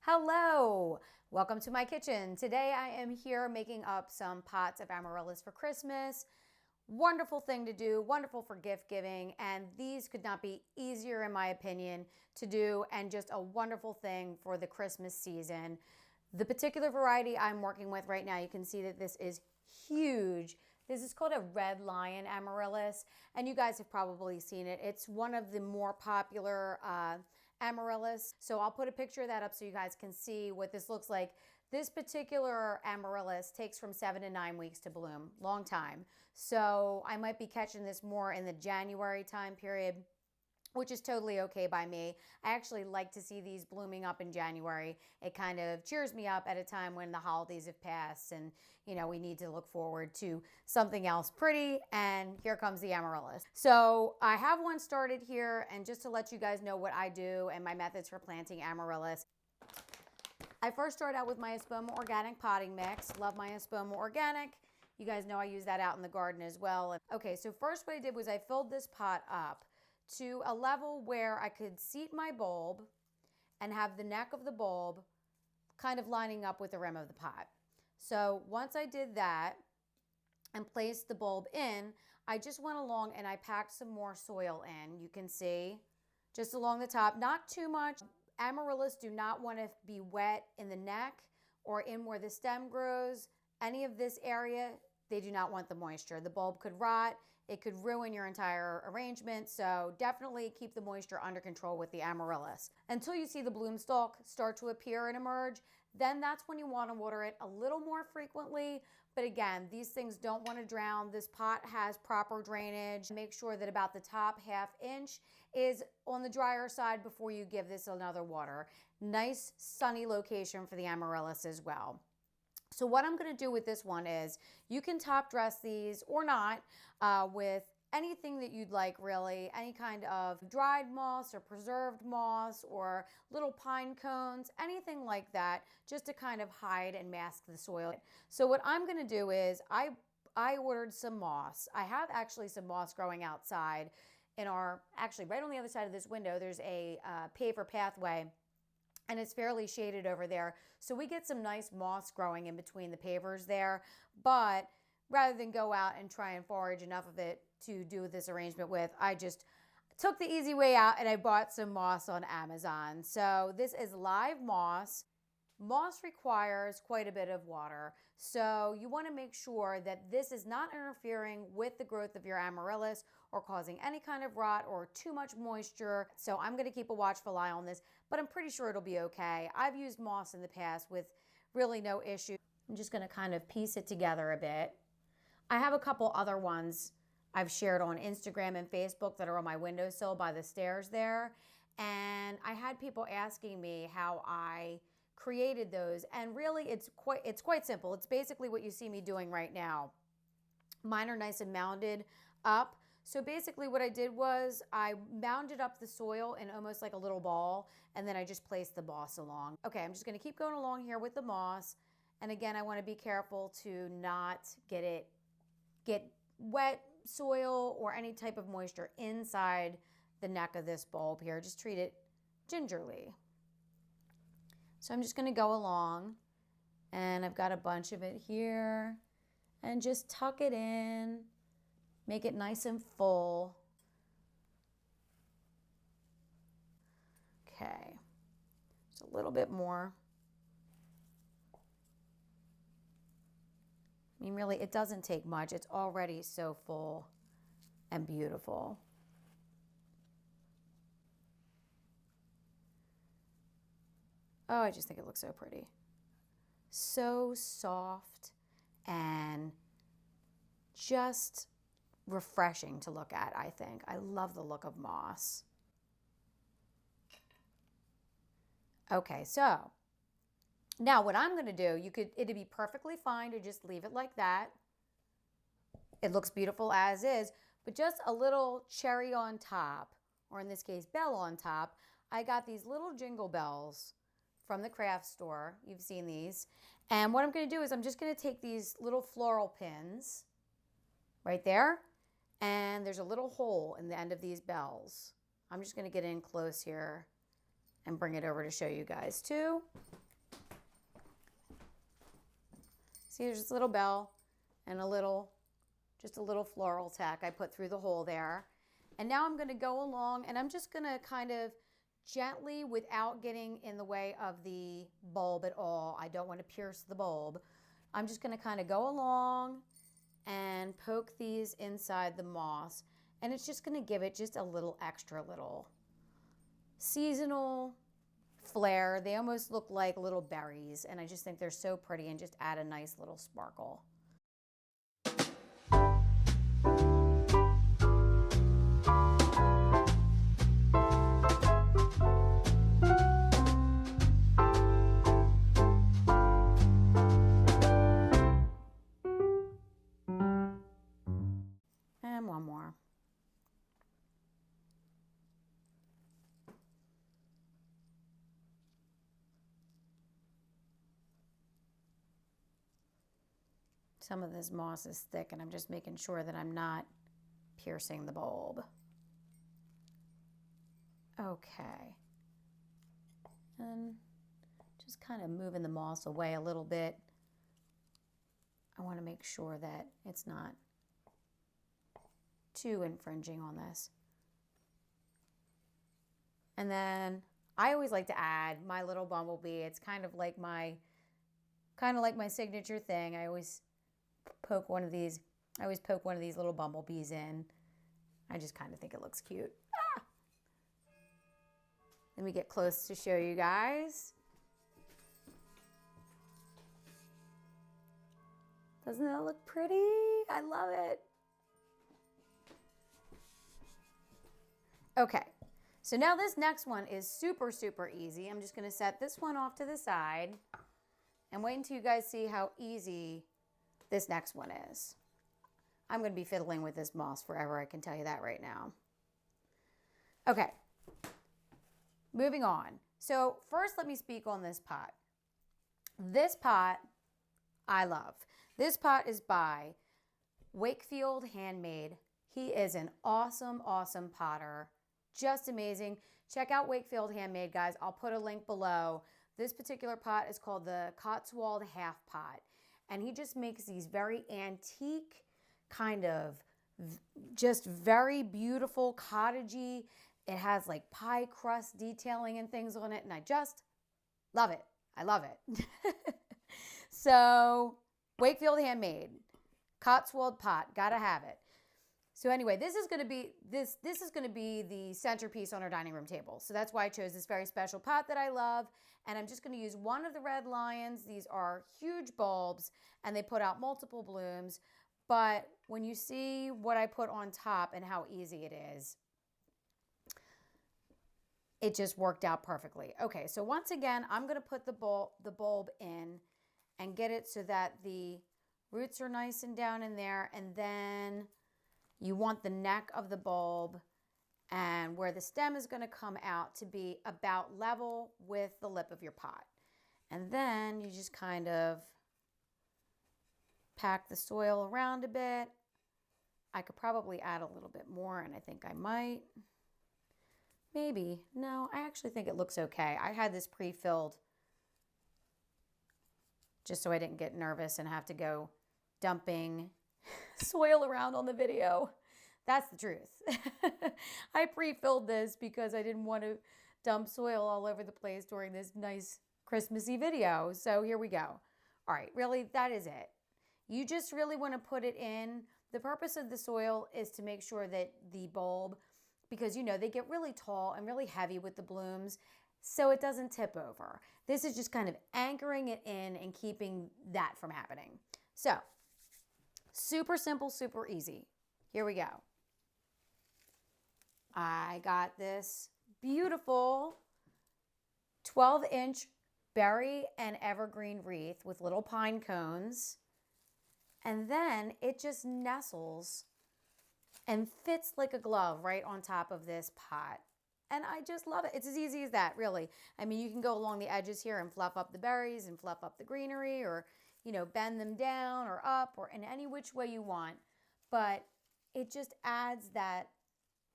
Hello, welcome to my kitchen. Today I am here making up some pots of amaryllis for Christmas. Wonderful thing to do, wonderful for gift giving, and these could not be easier in my opinion to do, and just a wonderful thing for the Christmas season. The particular variety I'm working with right now, you can see that this is huge. This is called a red lion amaryllis, and you guys have probably seen it. It's one of the more popular amaryllis. So I'll put a picture of that up so you guys can see what this looks like. This particular amaryllis takes from 7 to 9 weeks to bloom, long time. So I might be catching this more in the January time period, which is totally okay by me. I actually like to see these blooming up in January. It kind of cheers me up at a time when the holidays have passed and we need to look forward to something else pretty, and here comes the amaryllis. So I have one started here, and just to let you guys know what I do and my methods for planting amaryllis. I first start out with my Espoma Organic potting mix. Love my Espoma Organic. You guys know I use that out in the garden as well. Okay, so first what I did was I filled this pot up to a level where I could seat my bulb and have the neck of the bulb kind of lining up with the rim of the pot. So once I did that and placed the bulb in, I just went along and I packed some more soil in. You can see just along the top, not too much. Amaryllis do not want to be wet in the neck or in where the stem grows. Any of this area, they do not want the moisture. The bulb could rot. It could ruin your entire arrangement, so definitely keep the moisture under control with the amaryllis. Until you see the bloom stalk start to appear and emerge, then that's when you want to water it a little more frequently. But again, these things don't want to drown. This pot has proper drainage. Make sure that about the top ½ inch is on the drier side before you give this another water. Nice sunny location for the amaryllis as well. So what I'm going to do with this one is you can top dress these or not with anything that you'd like, really. Any kind of dried moss or preserved moss or little pine cones, anything like that, just to kind of hide and mask the soil. So what I'm going to do is I ordered some moss. I have actually some moss growing outside in actually right on the other side of this window, there's a paver pathway. And it's fairly shaded over there. So we get some nice moss growing in between the pavers there. But rather than go out and try and forage enough of it to do this arrangement with, I just took the easy way out and I bought some moss on Amazon. So this is live moss. Moss requires quite a bit of water. So you want to make sure that this is not interfering with the growth of your amaryllis or causing any kind of rot or too much moisture. So I'm going to keep a watchful eye on this, but I'm pretty sure it'll be okay. I've used moss in the past with really no issue. I'm just going to kind of piece it together a bit. I have a couple other ones I've shared on Instagram and Facebook that are on my windowsill by the stairs there. And I had people asking me how I created those, and really it's quite simple. It's basically what you see me doing right now. Mine are nice and mounded up. So basically what I did was I mounded up the soil in almost like a little ball, and then I just placed the moss along. Okay, I'm just going to keep going along here with the moss. And again, I want to be careful to not get wet soil or any type of moisture inside the neck of this bulb here. Just treat it gingerly. So I'm just going to go along, and I've got a bunch of it here, and just tuck it in, make it nice and full. Okay, just a little bit more. I mean, really, it doesn't take much. It's already so full and beautiful. Oh, I just think it looks so pretty. So soft and just refreshing to look at, I think. I love the look of moss. Okay, so now what I'm going to do, it'd be perfectly fine to just leave it like that. It looks beautiful as is, but just a little cherry on top, or in this case, bell on top. I got these little jingle bells from the craft store. You've seen these. And what I'm going to do is I'm just going to take these little floral pins right there, and there's a little hole in the end of these bells. I'm just going to get in close here and bring it over to show you guys too. See, there's this little bell and just a little floral tack I put through the hole there. And now I'm going to go along and I'm just going to kind of gently, without getting in the way of the bulb at all. I don't want to pierce the bulb. I'm just going to kind of go along and poke these inside the moss. And it's just going to give it just a little extra little seasonal flair. They almost look like little berries, and I just think they're so pretty and just add a nice little sparkle. And one more. Some of this moss is thick, and I'm just making sure that I'm not piercing the bulb. Okay. And just kind of moving the moss away a little bit. I want to make sure that it's not too infringing on this. And then I always like to add my little bumblebee. It's kind of like my signature thing. I always poke one of these little bumblebees in. I just kind of think it looks cute. Ah! Let me get close to show you guys. Doesn't that look pretty? I love it. Okay, so now this next one is super, super easy. I'm just gonna set this one off to the side and wait until you guys see how easy this next one is. I'm gonna be fiddling with this moss forever, I can tell you that right now. Okay, moving on. So first let me speak on this pot. This pot I love. This pot is by Wakefield Handmade. He is an awesome, awesome potter. Just amazing. Check out Wakefield Handmade, guys. I'll put a link below. This particular pot is called the Cotswold Half Pot. And he just makes these very antique, kind of just very beautiful, cottagey. It has like pie crust detailing and things on it. And I just love it. I love it. So Wakefield Handmade, Cotswold pot, gotta have it. So anyway, this is going to be the centerpiece on our dining room table. So that's why I chose this very special pot that I love. And I'm just going to use one of the red lions. These are huge bulbs and they put out multiple blooms. But when you see what I put on top and how easy it is, it just worked out perfectly. Okay, so once again, I'm going to put the bulb in and get it so that the roots are nice and down in there. And then you want the neck of the bulb and where the stem is going to come out to be about level with the lip of your pot. And then you just kind of pack the soil around a bit. I could probably add a little bit more, and I think I might. Maybe. No, I actually think it looks okay. I had this pre-filled just so I didn't get nervous and have to go dumping soil around on the video. That's the truth. I pre-filled this because I didn't want to dump soil all over the place during this nice Christmassy video. So here we go. All right, really, that is it. You just really want to put it in. The purpose of the soil is to make sure that the bulb, because you know they get really tall and really heavy with the blooms, so it doesn't tip over. This is just kind of anchoring it in and keeping that from happening. So super simple, super easy. Here we go. I got this beautiful 12-inch berry and evergreen wreath with little pine cones. And then it just nestles and fits like a glove right on top of this pot. And I just love it. It's as easy as that, really. I mean, you can go along the edges here and fluff up the berries and fluff up the greenery, or, you know, bend them down or up, or in any which way you want. But it just adds that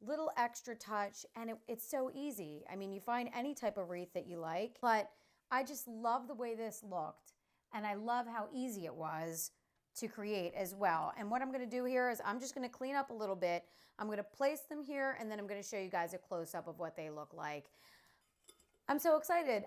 little extra touch, and it's so easy. I mean, you find any type of wreath that you like, but I just love the way this looked. And I love how easy it was to create as well. And what I'm going to do here is I'm just going to clean up a little bit. I'm going to place them here, and then I'm going to show you guys a close-up of what they look like. I'm so excited.